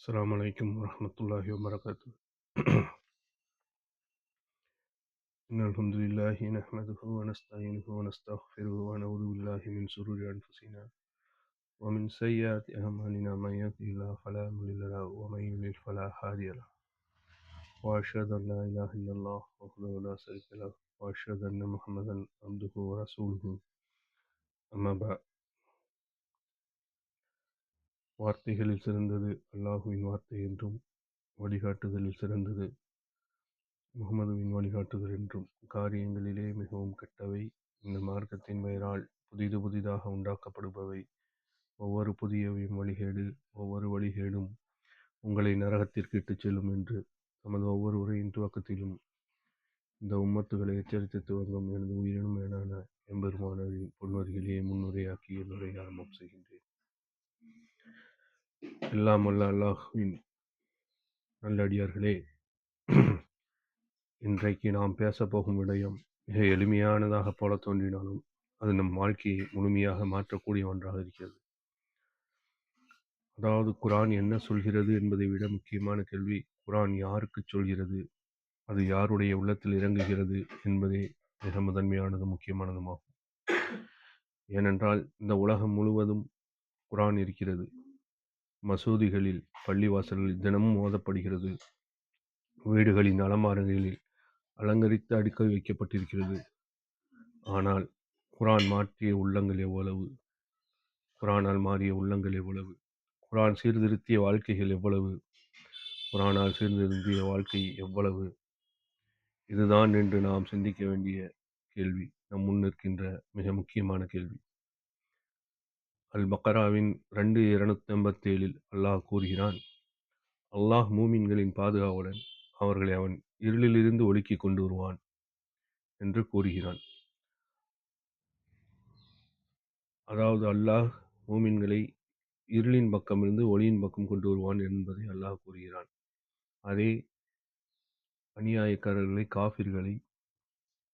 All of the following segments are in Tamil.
السلام عليكم ورحمة الله وبركاته. إن الحمد لله نحمده ونستعينه ونستغفره ونعوذ بالله من شرور أنفسنا ومن سيئات أعمالنا من يهده الله فلا مضل له ومن يضلل فلا هادي له وأشهد أن لا إله إلا الله وحده لا شريك له وأشهد أن محمدا عبده ورسوله أما بعد. வார்த்தைகளில் சிறந்தது அல்லாஹுவின் வார்த்தை என்றும் வழிகாட்டுதலில் சிறந்தது முகமதுவின் வழிகாட்டுதல் என்றும் காரியங்களிலே மிகவும் கெட்டவை இந்த மார்க்கத்தின் பெயரால் புதிதாக உண்டாக்கப்படுபவை. ஒவ்வொரு புதியவையும் வழிகேடு, ஒவ்வொரு வழிகேடும் உங்களை நரகத்திற்கு இட்டுச் செல்லும் என்று நமது ஒவ்வொரு உரையின் துவக்கத்திலும் இந்த உம்மத்துகளை எச்சரித்து துவங்கும் எனது உயிரினும் மேலான எம்பெருமானவரின் பொன்வரிகளையே முன்னுரையாக்கி என்னுரை ஆரம்பம் செய்கின்றேன். எல்லாம் வல்ல அல்லாஹ்வின் நல்லடியார்களே, இன்றைக்கு நாம் பேசப்போகும் விடயம் மிக எளிமையானதாக போல தோன்றினாலும் அது நம் வாழ்க்கையை முழுமையாக மாற்றக்கூடிய ஒன்றாக இருக்கிறது. அதாவது குர்ஆன் என்ன சொல்கிறது என்பதை விட முக்கியமான கேள்வி, குர்ஆன் யாருக்கு சொல்கிறது, அது யாருடைய உள்ளத்தில் இறங்குகிறது என்பதே மிக முதன்மையானது முக்கியமானதுமாகும். ஏனென்றால் இந்த உலகம் முழுவதும் குர்ஆன் இருக்கிறது. மசூதிகளில், பள்ளிவாசல்களில் தினமும் ஓதப்படுகிறது. வீடுகளின் அலமாரங்களில் அலங்கரித்து அடுக்கி வைக்கப்பட்டிருக்கிறது. ஆனால் குர்ஆன் மாற்றிய உள்ளங்கள் எவ்வளவு, குர்ஆனால் மாறிய உள்ளங்கள் எவ்வளவு, குர்ஆன் சீர்திருத்திய வாழ்க்கைகள் எவ்வளவு, குர்ஆனால் சீர்திருத்திய வாழ்க்கை எவ்வளவு, இதுதான் என்று நாம் சிந்திக்க வேண்டிய கேள்வி, நம் முன் நிற்கின்ற மிக முக்கியமான கேள்வி. அல் பக்ராவின் 2:287 அல்லாஹ் கூறுகிறான், அல்லாஹ் மூமின்களின் பாதுகாவலன், அவர்களை அவன் இருளிலிருந்து ஒளிக்கு கொண்டு வருவான் என்று கூறுகிறான். அதாவது அல்லாஹ் மூமின்களை இருளின் பக்கமிருந்து ஒளியின் பக்கம் கொண்டு வருவான் என்பதை அல்லாஹ் கூறுகிறான். அதே அநியாயக்காரர்களை, காஃபிர்களை,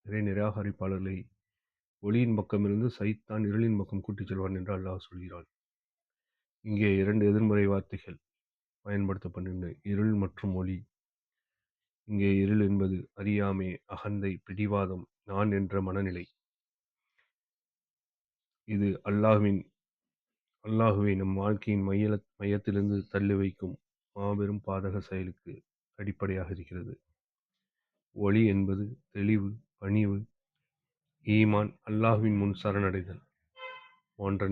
இறை நிராகரிப்பாளர்களை ஒளியின் பக்கமிருந்து சைத்தான் இருளின் பக்கம் கூட்டிச் செல்வான் என்று அல்லாஹ் சொல்கிறான். இங்கே 2 எதிர்மறை வார்த்தைகள் பயன்படுத்தப்படுகின்றன, இருள் மற்றும் ஒளி. இங்கே இருள் என்பது அறியாமை, அகந்தை, பிடிவாதம், நான் என்ற மனநிலை. இது அல்லாஹுவை நம் வாழ்க்கையின் மையத்திலிருந்து தள்ளி வைக்கும் மாபெரும் பாதக செயலுக்கு அடிப்படையாக இருக்கிறது. ஒளி என்பது தெளிவு, பணிவு, ஈமான், அல்லாஹுவின் முன் சரணடைதல் போன்ற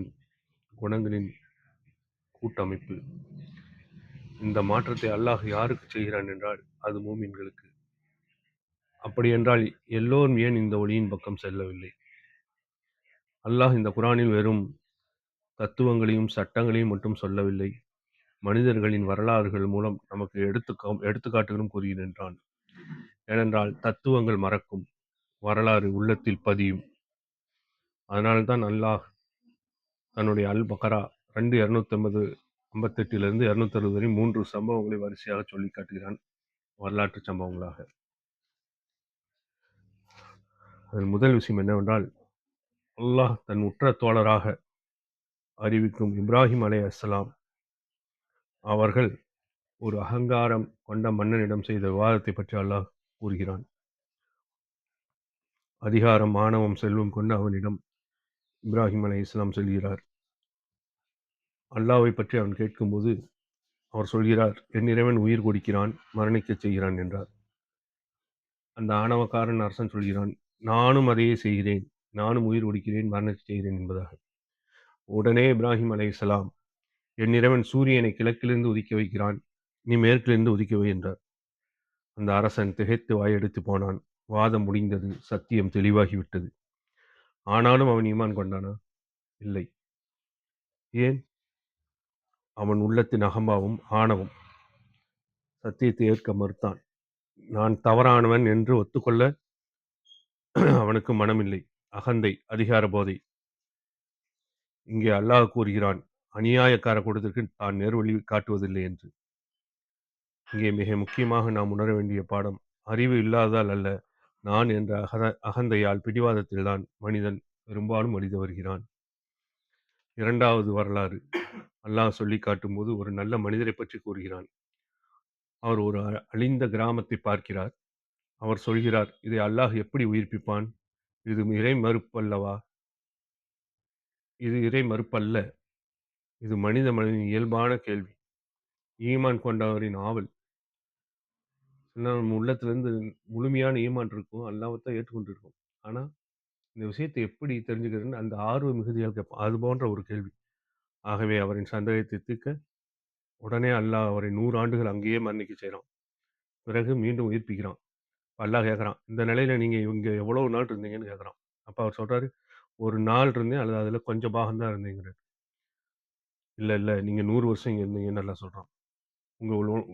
குணங்களின் கூட்டமைப்பு. இந்த மாற்றத்தை அல்லாஹ் யாருக்கு செய்கிறான் என்றால் அது மூமின்களுக்கு. அப்படி என்றால் எல்லோரும் ஏன் இந்த ஒளியின் பக்கம் செல்லவில்லை? அல்லாஹ் இந்த குர்ஆனில் வெறும் தத்துவங்களையும் சட்டங்களையும் மட்டும் சொல்லவில்லை, மனிதர்களின் வரலாறுகள் மூலம் நமக்கு எடுத்துக்காட்டுகளும் கூறுகின்றான். ஏனென்றால் தத்துவங்கள் மறக்கும், வரலாறு உள்ளத்தில் பதியும். அதனால்தான் அல்லாஹ் தன்னுடைய அல் பக்ரா 2:258 260 வரை 3 சம்பவங்களை வரிசையாக சொல்லி காட்டுகிறான், வரலாற்று சம்பவங்களாக. அதில் முதல் விஷயம் என்னவென்றால், அல்லாஹ் தன் உற்ற தோழராக அறிவிக்கும் இப்ராஹிம் அலைஹிஸ்ஸலாம் அவர்கள் ஒரு அகங்காரம் கொண்ட மன்னனிடம் செய்த விவாதத்தை பற்றி அல்லாஹ் கூறுகிறான். அதிகாரம், ஆணவம், செல்வம் கொண்டு அவனிடம் இப்ராஹிம் அலைஹிஸ்ஸலாம் சொல்கிறார். அல்லாஹ்வை பற்றி அவன் கேட்கும்போது அவர் சொல்கிறார், என் இறைவன் உயிர் கொடுக்கிறான், மரணிக்கச் செய்கிறான் என்றார். அந்த ஆணவக்காரன் அரசன் சொல்கிறான், நானும் அதையே செய்கிறேன், நானும் உயிர் கொடுக்கிறேன், மரணிக்கச் செய்கிறேன் என்பதாக. உடனே இப்ராஹிம் அலைஹிஸ்ஸலாம், என் இறைவன் சூரியனை கிழக்கிலிருந்து உதிக்க வைக்கிறான், நீ மேற்கிலிருந்து உதிக்க வை என்றார். அந்த அரசன் திகைத்து வாயெடுத்து போனான். வாதம் முடிந்தது, சத்தியம் தெளிவாகிவிட்டது. ஆனாலும் அவன் ஈமான் கொண்டானா? இல்லை. ஏன்? அவன் உள்ளத்தின் அகம்பாவம், ஆணவம் சத்தியத்தை ஏற்க மறுத்தான். நான் தவறானவன் என்று ஒத்துக்கொள்ள அவனுக்கு மனமில்லை. அகந்தை, அதிகார போதை. இங்கே அல்லாஹ் கூறுகிறான், அநியாயக்கார கூட்டத்திற்கு தான் நேர்வழி காட்டுவதில்லை என்று. இங்கே மிக முக்கியமாக நாம் உணர வேண்டிய பாடம், அறிவு இல்லாததால் அல்ல, நான் என்ற அகந்தையால், பிடிவாதத்தில்தான் மனிதன் பெரும்பாலும் அழிந்து வருகிறான். 2வது வரலாறு அல்லாஹ் சொல்லிக் காட்டும்போது ஒரு நல்ல மனிதரைப் பற்றி கூறுகிறான். அவர் ஒரு அழிந்த கிராமத்தை பார்க்கிறார். அவர் சொல்கிறார், "இதை அல்லாஹ் எப்படி உயிர்ப்பிப்பான்? இது இறை மறுப்பல்லவா? இது இறை மறுப்பல்ல. இது மனிதனின் இயல்பான கேள்வி. ஈமான் கொண்டவரின் ஆவல்." ஏன்னா நம்ம உள்ளத்திலிருந்து முழுமையான ஈமான் இருக்கும். அல்லாஹ்வ தான் ஏற்றுக்கொண்டிருக்கோம். ஆனா, இந்த விஷயத்தை எப்படி தெரிஞ்சுக்கிறதுன்னு அந்த ஆர்வ மிகுதியால் கேட்போம். அது போன்ற ஒரு கேள்வி. ஆகவே அவரின் சந்தேகத்தை தீர்க்க, உடனே அல்லாஹ் அவரை 100 ஆண்டுகள் அங்கேயே மரணிக்கச் செய்றான். பிறகு மீண்டும் உயிர்ப்பிக்கிறான். அல்லாஹ் கேட்குறான், "இந்த நிலையில நீங்க இங்க எவ்வளவு நாள் இருந்தீங்கன்னு?" கேட்குறான். அப்ப அவர் சொல்றாரு, "ஒரு நாள் இருந்தேன். அல்லது அதில கொஞ்சம் பாகம் தான் இருந்தேங்கிறாரு." "இல்ல, இல்ல. நீங்க 100 வருஷம் இங்க இருந்தீங்கன்னு" அல்லாஹ் சொல்றான்.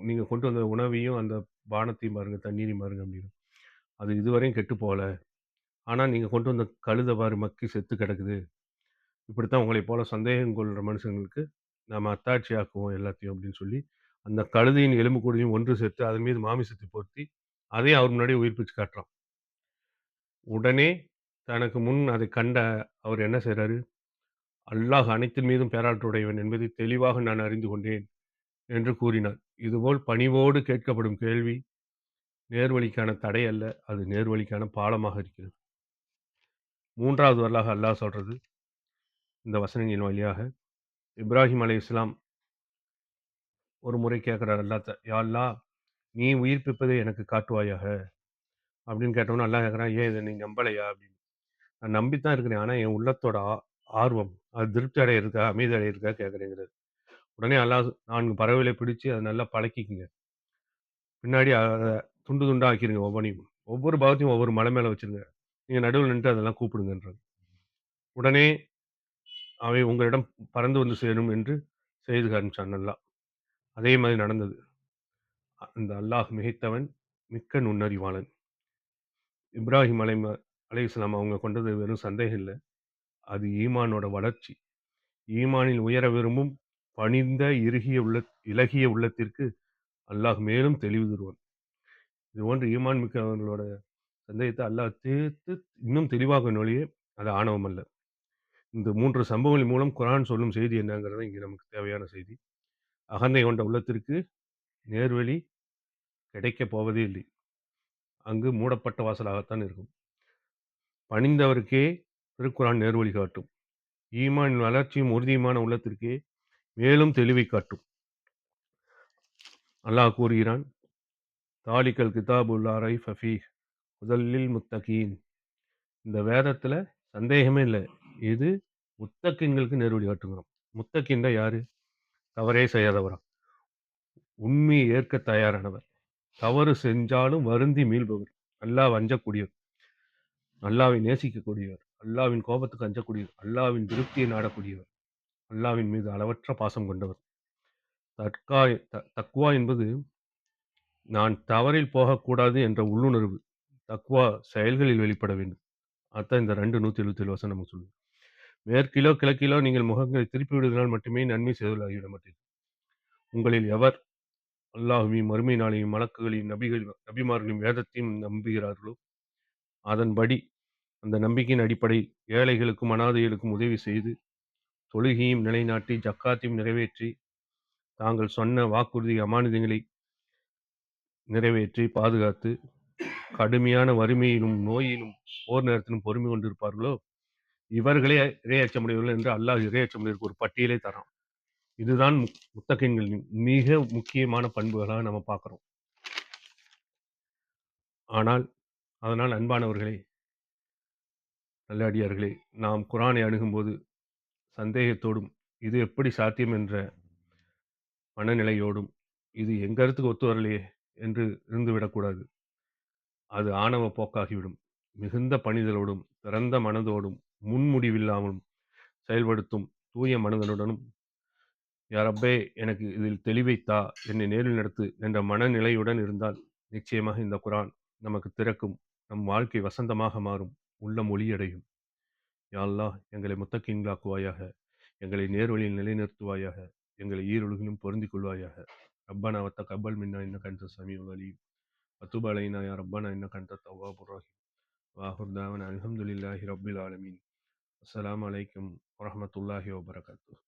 நீங்க கொண்டு வந்த உணவையும், அந்த பானத்தையும் பாருங்க, தண்ணீரையும் பாருங்க" அப்படின்னு. "அது இதுவரையும் கெட்டுப் போகல. ஆனா நீங்க கொண்டு வந்த கழுத பாரு மக்கி செத்து கிடக்குது. இப்படித்தான் உங்களைப் போல சந்தேகம் கொள்ற மனுஷங்களுக்கு நாம அத்தாட்சியாக்குவோம் எல்லாத்தையும்" அப்படின்னு சொல்லி, அந்த கழுதையின் எலும்புக்கூடையும் ஒன்று சேர்த்து அதன் மீது மாமிசத்தை பொருத்தி, அதையும் அவர் முன்னாடியே உயிர்ப்பிச்சு காட்டுறான். உடனே தனக்கு முன் அதைக் கண்ட அவர் என்ன செய்றாரு? அல்லாஹ் அனைத்தின் மீதும் பேராற்றலுடையவன் என்பதை தெளிவாக நான் அறிந்து கொண்டேன் என்று கூறினார். இதுபோல் பணிவோடு கேட்கப்படும் கேள்வி நேர்வழிக்கான தடை அல்ல. அது நேர்வழிக்கான பாலமாக இருக்கிறது. 3வது வரலாக அல்லாஹ் சொல்றது இந்த வசனங்களின் வழியாக, இப்ராஹிம் அலைஹிஸ்ஸலாம் ஒரு முறை கேட்கிறார் அல்லாஹ்ட்ட, "யா அல்லாஹ், நீ உயிர்ப்பிப்பதை எனக்கு காட்டுவாயாக" அப்படின்னு கேட்டவுடனே அல்லாஹ் கேட்கிறான், "ஏன் இத நீ நம்பலையா?" அப்படின்னு. "நான் நம்பித்தான் இருக்கிறேன். ஆனா என் உள்ளத்தோட ஆர்வம், அது திருப்தி அடையறதுக்கா, அமைதி அடையறதுக்காக கேட்கிறேங்கிறாரு. உடனே அல்லாஹ் 4 பறவைகளை பிடிச்சு அத நல்லா பழக்கிக்கங்க. பின்னாடி அத துண்டு துண்டா ஆக்கிருங்க ஒவ்வொன்னையும். ஒவ்வொரு பாகத்தையும் ஒவ்வொரு மலை மேல வச்சிருங்க. நீங்க நடுவுல நின்னுட்டு அதெல்லாம் கூப்பிடுங்கன்றாங்க. உடனே அவை உங்களிடம் பறந்து வந்து சேரும் என்று செய்து காண்பிச்சான் அல்லாஹ். அதே மாரி நடந்தது. அந்த அல்லாஹ் மிகைத்தவன், மிக்க நுண்ணறிவாளன். இப்ராஹிம் அலைஹிஸ்ஸலாம் அவங்க கொண்டது வெறும் சந்தேகம் இல்ல. அது ஈமானோட வளர்ச்சி. ஈமானில் உயர விரும்பும் பணிந்த, இளகிய உள்ளத்திற்கு அல்லாஹ் மேலும் தெளிவு தருவான். இதுபோன்று ஈமான் மிக்கவர்களோட சந்தேகத்தை அல்லாஹ் தீர்த்து இன்னும் தெளிவாக்குவானே ஒழிய, அது ஆணவம் அல்ல. இந்த 3 சம்பவங்கள் மூலம் குர்ஆன் சொல்லும் செய்தி என்னங்கிறது இங்கே நமக்கு தேவையான செய்தி. அகந்தை கொண்ட உள்ளத்திற்கு நேர்வழி கிடைக்கப் போவதே இல்லை. அங்கு மூடப்பட்ட வாசலாகத்தான் இருக்கும். பணிந்தவருக்கே திருக்குர்ஆன் நேர்வழி காட்டும். ஈமானின் வளர்ச்சியும் உறுதியுமான உள்ளத்திற்கே மேலும் தெளிவைக் காட்டும். அல்லாஹ் கூறுகிறான், "தாலிகல் கிதாபு லா ரைஃப ஃபீஹ் ஹுதல் லில் முத்தகீன்." இந்த வேதத்துல சந்தேகமே இல்ல. இது முத்தகீன்களுக்கு நேர்வழி காட்டுங்கிறான். முத்தகீன்னா யாரு? தவறே செய்யாதவராம். உண்மையை ஏற்கத் தயாரானவர். தவறு செஞ்சாலும் வருந்தி மீள்பவர். அல்லாஹ்வை அஞ்சக்கூடியவர். அல்லாஹ்வை நேசிக்கக்கூடியவர். அல்லாஹ்வின் கோபத்துக்கு அஞ்சக்கூடியவர். அல்லாஹ்வின் திருப்தியை நாடக்கூடியவர். அல்லாஹ்வின் மீது அளவற்ற பாசம் கொண்டவர். தக்வா என்பது நான் தவறில் போகக்கூடாது என்ற உள்ளுணர்வு. தக்வா செயல்களில் வெளிப்பட வேண்டும். அதான் இந்த 2 177 வசனம் நமக்கு சொல்லுது. மேற்கிலோ, கிழக்கிலோ நீங்கள் முகங்களை திருப்பி விடுவதனால் மட்டுமே நன்மை செய்தவர்களாகிவிட மாட்டீர்கள். உங்களில் எவர் அல்லாஹ்வையும், மறுமை நாளையும், மலக்குகளையும், நபிமார்களையும், வேதத்தையும் நம்புகிறார்களோ, அதன்படி அந்த நம்பிக்கையின் அடிப்படையில் ஏழைகளுக்கும், அனாதைகளுக்கும் உதவி செய்து, தொழுகையும் நிலைநாட்டி, ஜக்காத்தையும் நிறைவேற்றி, தாங்கள் சொன்ன வாக்குறுதி அமானிதங்களை நிறைவேற்றி, பாதுகாத்து, கடுமையான வறுமையிலும், நோயிலும், போர் நேரத்திலும் பொறுமை கொண்டிருப்பார்களோ, இவர்களே இறையச்சமுடையவர்கள் என்று அல்லாஹ் இறையச்சமுடையவருக்கு ஒரு பட்டியலே தரான். இதுதான் முத்தகீன்களின் மிக முக்கியமான பண்புகளாக நம்ம பார்க்கிறோம். ஆனால், அதனால் அன்பானவர்களே, நல்லடியார்களே, நாம் குர்ஆனை அணுகும்போது சந்தேகத்தோடும், இது எப்படி சாத்தியம் என்ற மனநிலையோடும், இது என் கருத்துக்கு ஒத்து வரலையே என்று இருந்துவிடக்கூடாது. அது ஆணவ போக்காகிவிடும். மிகுந்த பணிதலோடும், திறந்த மனதோடும், முன்முடிவில்லாமலும் செயல்படுத்தும் தூய மனதனுடனும், "யா ரப்பே! எனக்கு இதில் தெளிவைத் தா, என்னை நேரில் நடத்து" என்ற மனநிலையுடன் இருந்தால், நிச்சயமாக இந்த குர்ஆன் நமக்கு திறக்கும். நம் வாழ்க்கை வசந்தமாக மாறும். உள்ளம் ஒளியடையும். யா அல்லாஹ்! எங்களை முத்தகீன்களாக்குவாயாக. எங்களை நேர்வழியில் நிலைநிறுத்துவாயாக. எங்களை ஈருலகிலும் பொருந்திக் கொள்வாயாக. ரப்பனா வத்தகப்பல் மின்னா இன்னக அன்த ஸமீஉல் அலீம். வதுப் அலைனா யா ரப்பனா இன்னக அன்தத் தவ்வாபுர் ரஹீம். வ ஆகிரு தஅவானா அல்ஹம்துலில்லாஹி ரப்பில் ஆலமீன். அஸ்ஸலாமு அலைக்கும் வரஹ்மத்துல்லாஹி வபரகாத்துஹ்.